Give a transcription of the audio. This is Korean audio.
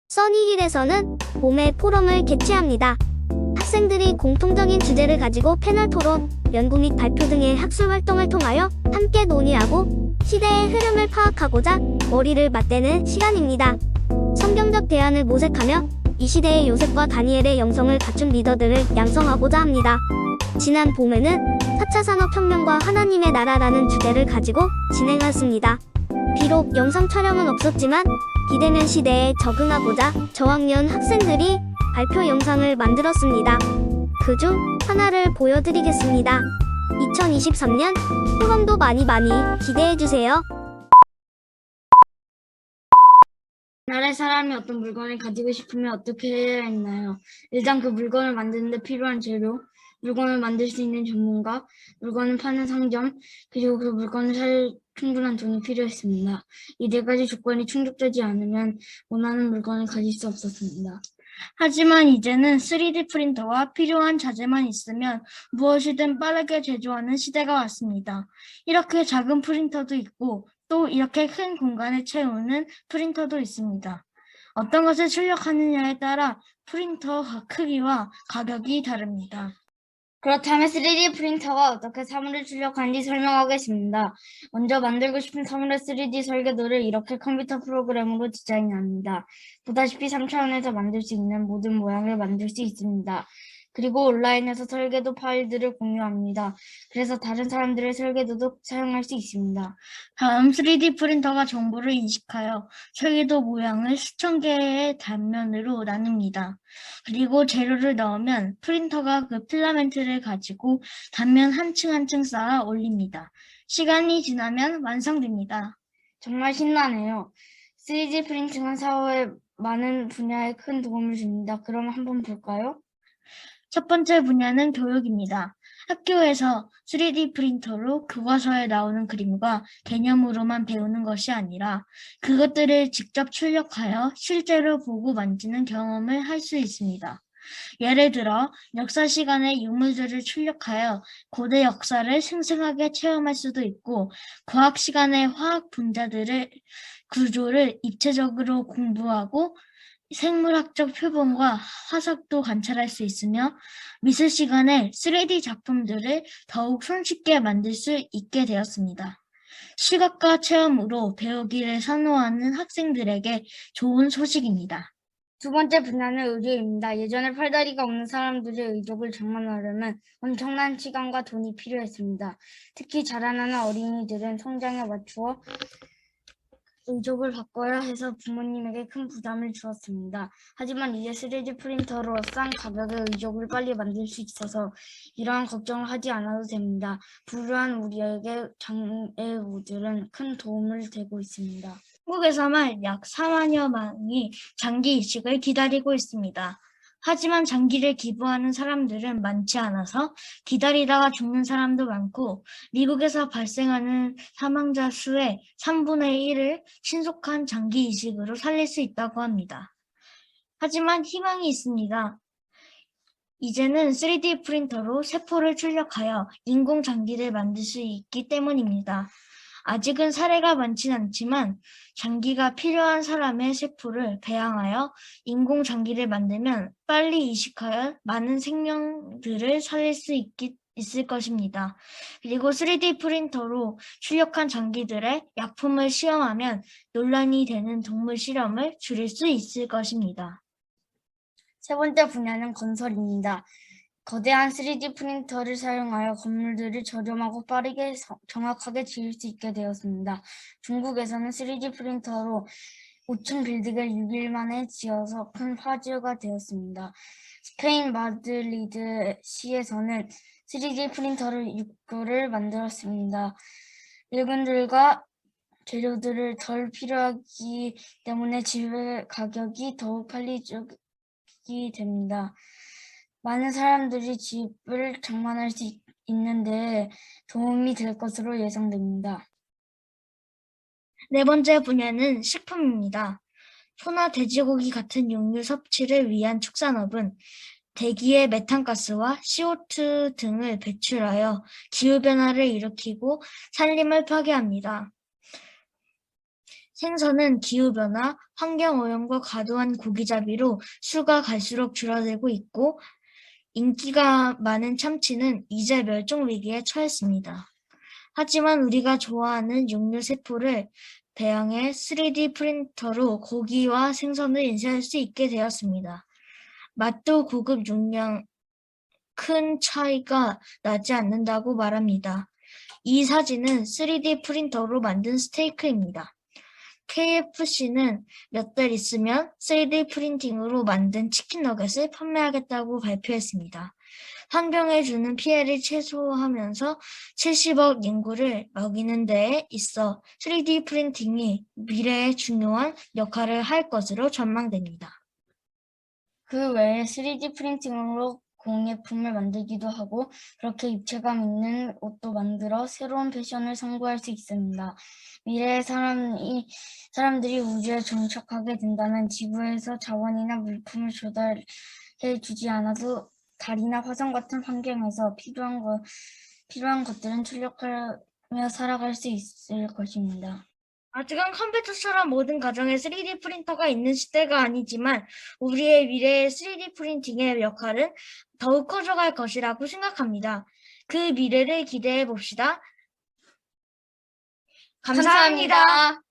써니힐에서는 봄에 포럼을 개최합니다. 학생들이 공통적인 주제를 가지고 패널 토론, 연구 및 발표 등의 학술 활동을 통하여 함께 논의하고 시대의 흐름을 파악하고자 머리를 맞대는 시간입니다. 성경적 대안을 모색하며 이 시대의 요셉과 다니엘의 영성을 갖춘 리더들을 양성하고자 합니다. 지난 봄에는 4차 산업혁명과 하나님의 나라라는 주제를 가지고 진행했습니다. 비록 영상 촬영은 없었지만 기대면 시대에 적응하고자 저학년 학생들이 발표 영상을 만들었습니다. 그중 하나를 보여드리겠습니다. 2023년 포럼도 많이 기대해주세요. 나라의 사람이 어떤 물건을 가지고 싶으면 어떻게 해야 했나요? 일단 그 물건을 만드는데 필요한 재료, 물건을 만들 수 있는 전문가, 물건을 파는 상점, 그리고 그 물건을 살 충분한 돈이 필요했습니다. 이 네 가지 조건이 충족되지 않으면 원하는 물건을 가질 수 없었습니다. 하지만 이제는 3D 프린터와 필요한 자재만 있으면 무엇이든 빠르게 제조하는 시대가 왔습니다. 이렇게 작은 프린터도 있고 또 이렇게 큰 공간을 채우는 프린터도 있습니다. 어떤 것을 출력하느냐에 따라 프린터 크기와 가격이 다릅니다. 그렇다면 3D 프린터가 어떻게 사물을 출력하는지 설명하겠습니다. 먼저 만들고 싶은 사물의 3D 설계도를 이렇게 컴퓨터 프로그램으로 디자인합니다. 보다시피 3차원에서 만들 수 있는 모든 모양을 만들 수 있습니다. 그리고 온라인에서 설계도 파일들을 공유합니다. 그래서 다른 사람들의 설계도도 사용할 수 있습니다. 다음 3D 프린터가 정보를 인식하여 설계도 모양을 수천 개의 단면으로 나눕니다. 그리고 재료를 넣으면 프린터가 그 필라멘트를 가지고 단면 한 층 한 층 쌓아 올립니다. 시간이 지나면 완성됩니다. 정말 신나네요. 3D 프린팅은 사회에 많은 분야에 큰 도움을 줍니다. 그럼 한번 볼까요? 첫 번째 분야는 교육입니다. 학교에서 3D 프린터로 교과서에 나오는 그림과 개념으로만 배우는 것이 아니라 그것들을 직접 출력하여 실제로 보고 만지는 경험을 할 수 있습니다. 예를 들어 역사 시간에 유물들을 출력하여 고대 역사를 생생하게 체험할 수도 있고 과학 시간에 화학 분자들의 구조를 입체적으로 공부하고 생물학적 표본과 화석도 관찰할 수 있으며 미술 시간에 3D 작품들을 더욱 손쉽게 만들 수 있게 되었습니다. 시각과 체험으로 배우기를 선호하는 학생들에게 좋은 소식입니다. 두 번째 분야는 의료입니다. 예전에 팔다리가 없는 사람들의 의족을 장만하려면 엄청난 시간과 돈이 필요했습니다. 특히 자라나는 어린이들은 성장에 맞추어 의족을 바꿔야 해서 부모님에게 큰 부담을 주었습니다. 하지만 이제 3D 프린터로 싼 가격의 의족을 빨리 만들 수 있어서 이러한 걱정을 하지 않아도 됩니다. 불우한 우리에게 장애우들은 큰 도움을 되고 있습니다. 한국에서만 약 4만여 명이 장기 이식을 기다리고 있습니다. 하지만 장기를 기부하는 사람들은 많지 않아서 기다리다가 죽는 사람도 많고 미국에서 발생하는 사망자 수의 3분의 1을 신속한 장기 이식으로 살릴 수 있다고 합니다. 하지만 희망이 있습니다. 이제는 3D 프린터로 세포를 출력하여 인공 장기를 만들 수 있기 때문입니다. 아직은 사례가 많진 않지만 장기가 필요한 사람의 세포를 배양하여 인공 장기를 만들면 빨리 이식하여 많은 생명들을 살릴 수 있을 것입니다. 그리고 3D 프린터로 출력한 장기들의 약품을 시험하면 논란이 되는 동물 실험을 줄일 수 있을 것입니다. 세 번째 분야는 건설입니다. 거대한 3D 프린터를 사용하여 건물들을 저렴하고 빠르게 정확하게 지을 수 있게 되었습니다. 중국에서는 3D 프린터로 5층 빌딩을 6일 만에 지어서 큰 화제가 되었습니다. 스페인 마드리드 시에서는 3D 프린터를 6개를 만들었습니다. 일꾼들과 재료들을 덜 필요하기 때문에 집의 가격이 더욱 합리적이 됩니다. 많은 사람들이 집을 장만할 수 있는데 도움이 될 것으로 예상됩니다. 네 번째 분야는 식품입니다. 소나 돼지고기 같은 육류 섭취를 위한 축산업은 대기의 메탄가스와 CO2 등을 배출하여 기후변화를 일으키고 산림을 파괴합니다. 생선은 기후변화, 환경오염과 과도한 고기잡이로 수가 갈수록 줄어들고 있고 인기가 많은 참치는 이제 멸종 위기에 처했습니다. 하지만 우리가 좋아하는 육류 세포를 대형의 3D 프린터로 고기와 생선을 인쇄할 수 있게 되었습니다. 맛도 고급 용량 큰 차이가 나지 않는다고 말합니다. 이 사진은 3D 프린터로 만든 스테이크입니다. KFC는 몇 달 있으면 3D 프린팅으로 만든 치킨 너겟을 판매하겠다고 발표했습니다. 환경에 주는 피해를 최소화하면서 70억 인구를 먹이는 데에 있어 3D 프린팅이 미래에 중요한 역할을 할 것으로 전망됩니다. 그 외에 3D 프린팅으로 공예품을 만들기도 하고 그렇게 입체감 있는 옷도 만들어 새로운 패션을 선보일 수 있습니다. 미래의 사람들이 우주에 정착하게 된다면 지구에서 자원이나 물품을 조달해 주지 않아도 달이나 화성 같은 환경에서 필요한 것들은 출력하며 살아갈 수 있을 것입니다. 아직은 컴퓨터처럼 모든 가정에 3D 프린터가 있는 시대가 아니지만 우리의 미래의 3D 프린팅의 역할은 더욱 커져갈 것이라고 생각합니다. 그 미래를 기대해 봅시다. 감사합니다.